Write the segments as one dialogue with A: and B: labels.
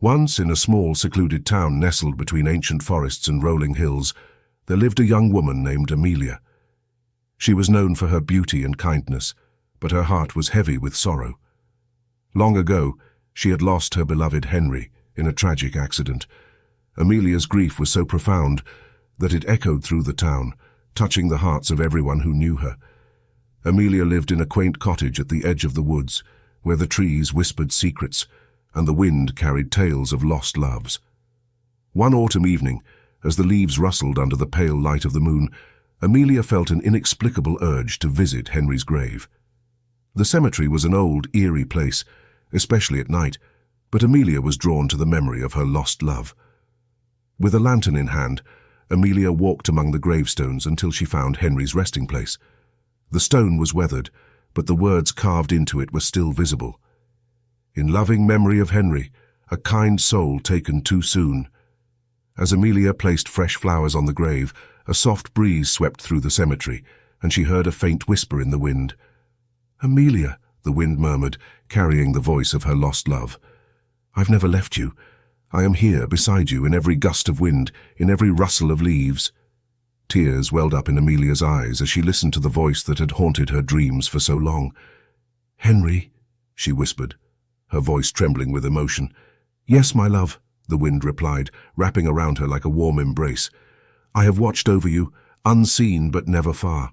A: Once, in a small, secluded town nestled between ancient forests and rolling hills, there lived a young woman named Amelia. She was known for her beauty and kindness, but her heart was heavy with sorrow. Long ago, she had lost her beloved Henry in a tragic accident. Amelia's grief was so profound that it echoed through the town, touching the hearts of everyone who knew her. Amelia lived in a quaint cottage at the edge of the woods, where the trees whispered secrets and the wind carried tales of lost loves. One autumn evening, as the leaves rustled under the pale light of the moon, Amelia felt an inexplicable urge to visit Henry's grave. The cemetery was an old, eerie place, especially at night, but Amelia was drawn to the memory of her lost love. With a lantern in hand, Amelia walked among the gravestones until she found Henry's resting place. The stone was weathered, but the words carved into it were still visible. "In loving memory of Henry, a kind soul taken too soon." As Amelia placed fresh flowers on the grave, a soft breeze swept through the cemetery, and she heard a faint whisper in the wind. "Amelia," the wind murmured, carrying the voice of her lost love. "I've never left you. I am here beside you in every gust of wind, in every rustle of leaves." Tears welled up in Amelia's eyes as she listened to the voice that had haunted her dreams for so long. "Henry," she whispered, her voice trembling with emotion. "Yes, my love," the wind replied, wrapping around her like a warm embrace. "I have watched over you, unseen but never far.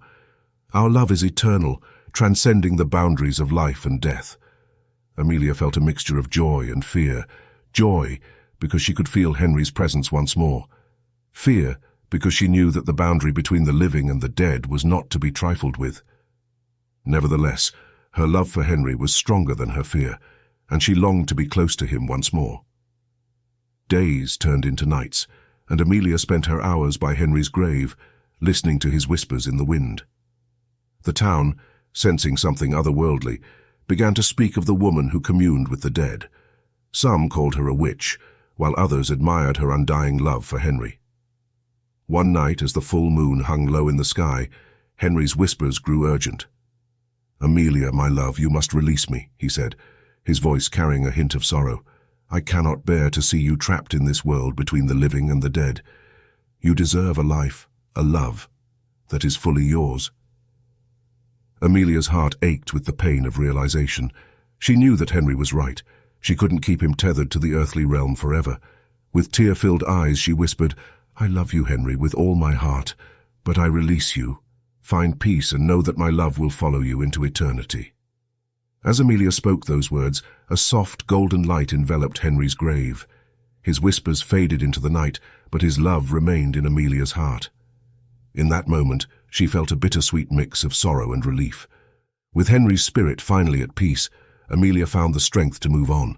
A: Our love is eternal, transcending the boundaries of life and death." Amelia felt a mixture of joy and fear. Joy, because she could feel Henry's presence once more. Fear, because she knew that the boundary between the living and the dead was not to be trifled with. Nevertheless, her love for Henry was stronger than her fear, and she longed to be close to him once more. Days turned into nights, and Amelia spent her hours by Henry's grave, listening to his whispers in the wind. The town, sensing something otherworldly, began to speak of the woman who communed with the dead. Some called her a witch, while others admired her undying love for Henry. One night, as the full moon hung low in the sky, Henry's whispers grew urgent. "Amelia, my love, you must release me," he said, his voice carrying a hint of sorrow. "I cannot bear to see you trapped in this world between the living and the dead. You deserve a life, a love, that is fully yours." Amelia's heart ached with the pain of realization. She knew that Henry was right. She couldn't keep him tethered to the earthly realm forever. With tear-filled eyes, she whispered, "I love you, Henry, with all my heart, but I release you. Find peace and know that my love will follow you into eternity." As Amelia spoke those words, a soft golden light enveloped Henry's grave. His whispers faded into the night, but his love remained in Amelia's heart. In that moment, she felt a bittersweet mix of sorrow and relief. With Henry's spirit finally at peace, Amelia found the strength to move on.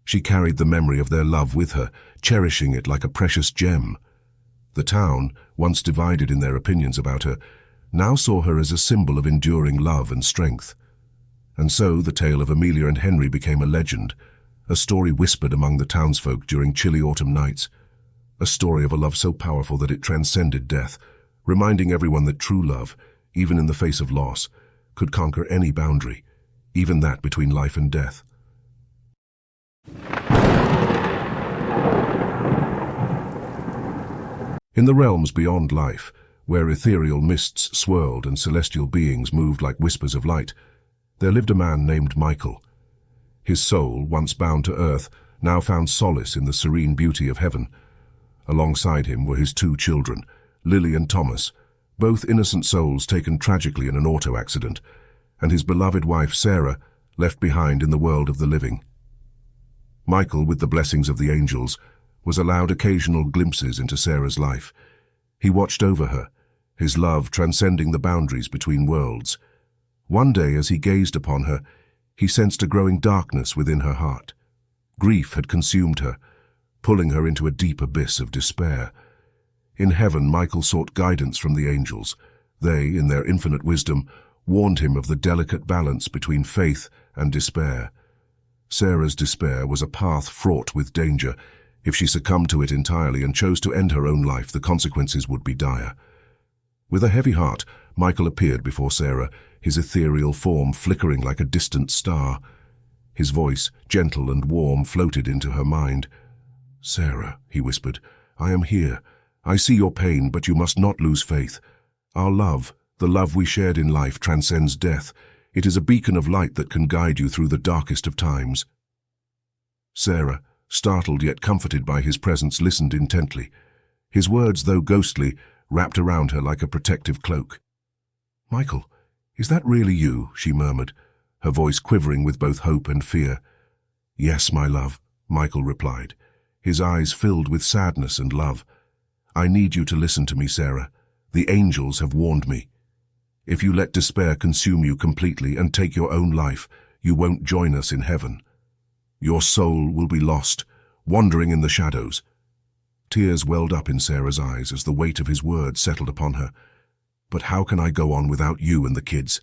A: She carried the memory of their love with her, cherishing it like a precious gem. The town, once divided in their opinions about her, now saw her as a symbol of enduring love and strength. And so the tale of Amelia and Henry became a legend, a story whispered among the townsfolk during chilly autumn nights, a story of a love so powerful that it transcended death, reminding everyone that true love, even in the face of loss, could conquer any boundary, even that between life and death. In the realms beyond life, where ethereal mists swirled and celestial beings moved like whispers of light, there lived a man named Michael. His soul, once bound to earth, now found solace in the serene beauty of heaven. Alongside him were his two children, Lily and Thomas, both innocent souls taken tragically in an auto accident, and his beloved wife Sarah, left behind in the world of the living. Michael, with the blessings of the angels, was allowed occasional glimpses into Sarah's life. He watched over her, his love transcending the boundaries between worlds. One day, as he gazed upon her, he sensed a growing darkness within her heart. Grief had consumed her, pulling her into a deep abyss of despair. In heaven, Michael sought guidance from the angels. They, in their infinite wisdom, warned him of the delicate balance between faith and despair. Sarah's despair was a path fraught with danger. If she succumbed to it entirely and chose to end her own life, the consequences would be dire. With a heavy heart, Michael appeared before Sarah, his ethereal form flickering like a distant star. His voice, gentle and warm, floated into her mind. "Sarah," he whispered, "I am here. I see your pain, but you must not lose faith. Our love, the love we shared in life, transcends death. It is a beacon of light that can guide you through the darkest of times." Sarah, startled yet comforted by his presence, listened intently. His words, though ghostly, wrapped around her like a protective cloak. "Michael, is that really you?" she murmured, her voice quivering with both hope and fear. "Yes, my love," Michael replied, his eyes filled with sadness and love. "I need you to listen to me, Sarah. The angels have warned me. If you let despair consume you completely and take your own life, you won't join us in heaven. Your soul will be lost, wandering in the shadows." Tears welled up in Sarah's eyes as the weight of his words settled upon her. "But how can I go on without you and the kids?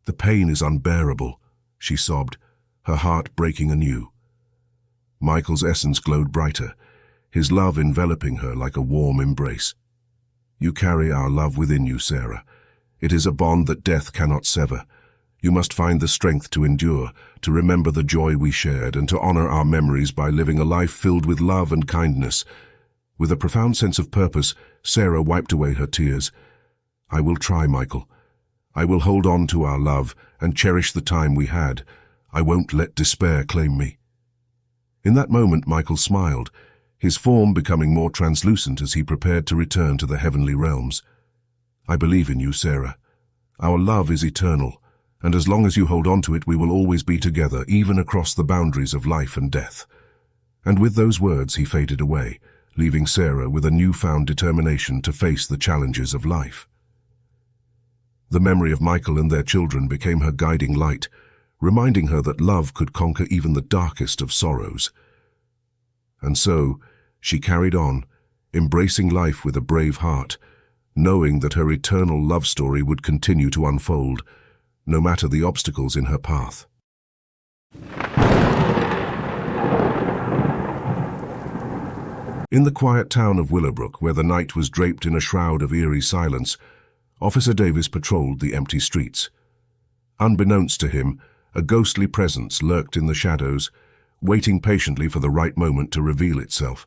A: The pain is unbearable," she sobbed, her heart breaking anew. Michael's essence glowed brighter, his love enveloping her like a warm embrace. "You carry our love within you, Sarah. It is a bond that death cannot sever. You must find the strength to endure, to remember the joy we shared, and to honor our memories by living a life filled with love and kindness." With a profound sense of purpose, Sarah wiped away her tears. "I will try, Michael. I will hold on to our love and cherish the time we had. I won't let despair claim me." In that moment, Michael smiled, his form becoming more translucent as he prepared to return to the heavenly realms. "I believe in you, Sarah. Our love is eternal, and as long as you hold on to it, we will always be together, even across the boundaries of life and death." And with those words, he faded away, leaving Sarah with a newfound determination to face the challenges of life. The memory of Michael and their children became her guiding light, reminding her that love could conquer even the darkest of sorrows. And so, she carried on, embracing life with a brave heart, knowing that her eternal love story would continue to unfold, no matter the obstacles in her path. In the quiet town of Willowbrook, where the night was draped in a shroud of eerie silence, Officer Davis patrolled the empty streets. Unbeknownst to him, a ghostly presence lurked in the shadows, waiting patiently for the right moment to reveal itself.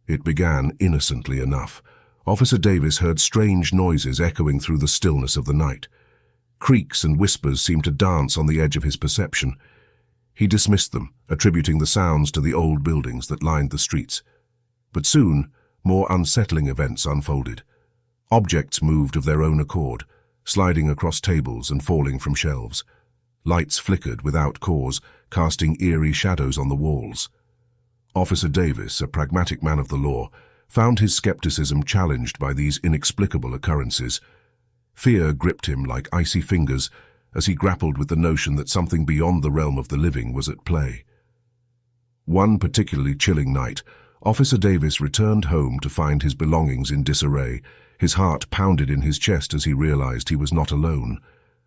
A: It began innocently enough. Officer Davis heard strange noises echoing through the stillness of the night. Creaks and whispers seemed to dance on the edge of his perception. He dismissed them, attributing the sounds to the old buildings that lined the streets. But soon, more unsettling events unfolded. Objects moved of their own accord, sliding across tables and falling from shelves. Lights flickered without cause, casting eerie shadows on the walls. Officer Davis, a pragmatic man of the law, found his skepticism challenged by these inexplicable occurrences. Fear gripped him like icy fingers as he grappled with the notion that something beyond the realm of the living was at play. One particularly chilling night, Officer Davis returned home to find his belongings in disarray. His heart pounded in his chest as he realized he was not alone.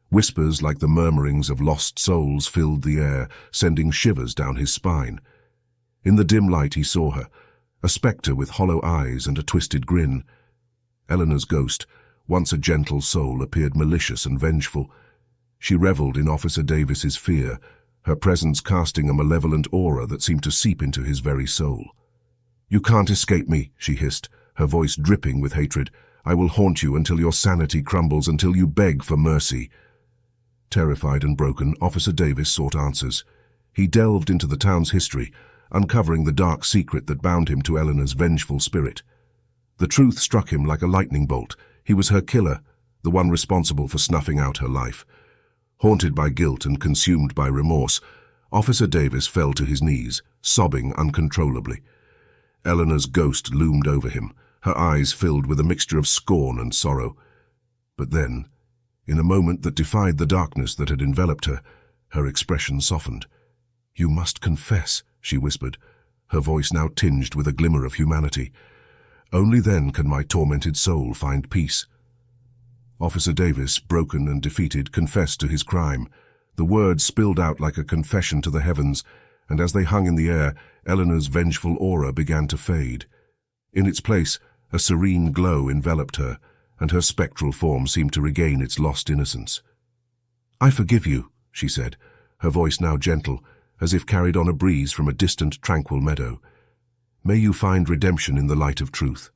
A: Whispers like the murmurings of lost souls filled the air, sending shivers down his spine. In the dim light he saw her, a spectre with hollow eyes and a twisted grin. Eleanor's ghost, once a gentle soul, appeared malicious and vengeful. She reveled in Officer Davis's fear, her presence casting a malevolent aura that seemed to seep into his very soul. "You can't escape me," she hissed, her voice dripping with hatred. "I will haunt you until your sanity crumbles, until you beg for mercy." Terrified and broken, Officer Davis sought answers. He delved into the town's history, uncovering the dark secret that bound him to Eleanor's vengeful spirit. The truth struck him like a lightning bolt. He was her killer, the one responsible for snuffing out her life. Haunted by guilt and consumed by remorse, Officer Davis fell to his knees, sobbing uncontrollably. Eleanor's ghost loomed over him, her eyes filled with a mixture of scorn and sorrow. But then, in a moment that defied the darkness that had enveloped her, her expression softened. "You must confess," she whispered, her voice now tinged with a glimmer of humanity. "Only then can my tormented soul find peace." Officer Davis, broken and defeated, confessed to his crime. The words spilled out like a confession to the heavens, and as they hung in the air, Eleanor's vengeful aura began to fade. In its place, a serene glow enveloped her, and her spectral form seemed to regain its lost innocence. "I forgive you," she said, her voice now gentle, as if carried on a breeze from a distant, tranquil meadow. May you find redemption in the light of truth.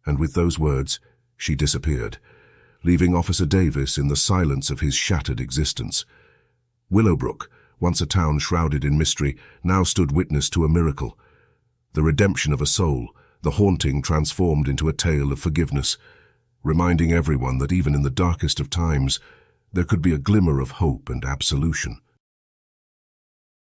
A: And with those words, she disappeared, leaving Officer Davis in the silence of his shattered existence. Willowbrook, once a town shrouded in mystery, now stood witness to a miracle. The redemption of a soul, the haunting transformed into a tale of forgiveness, reminding everyone that even in the darkest of times, there could be a glimmer of hope and absolution.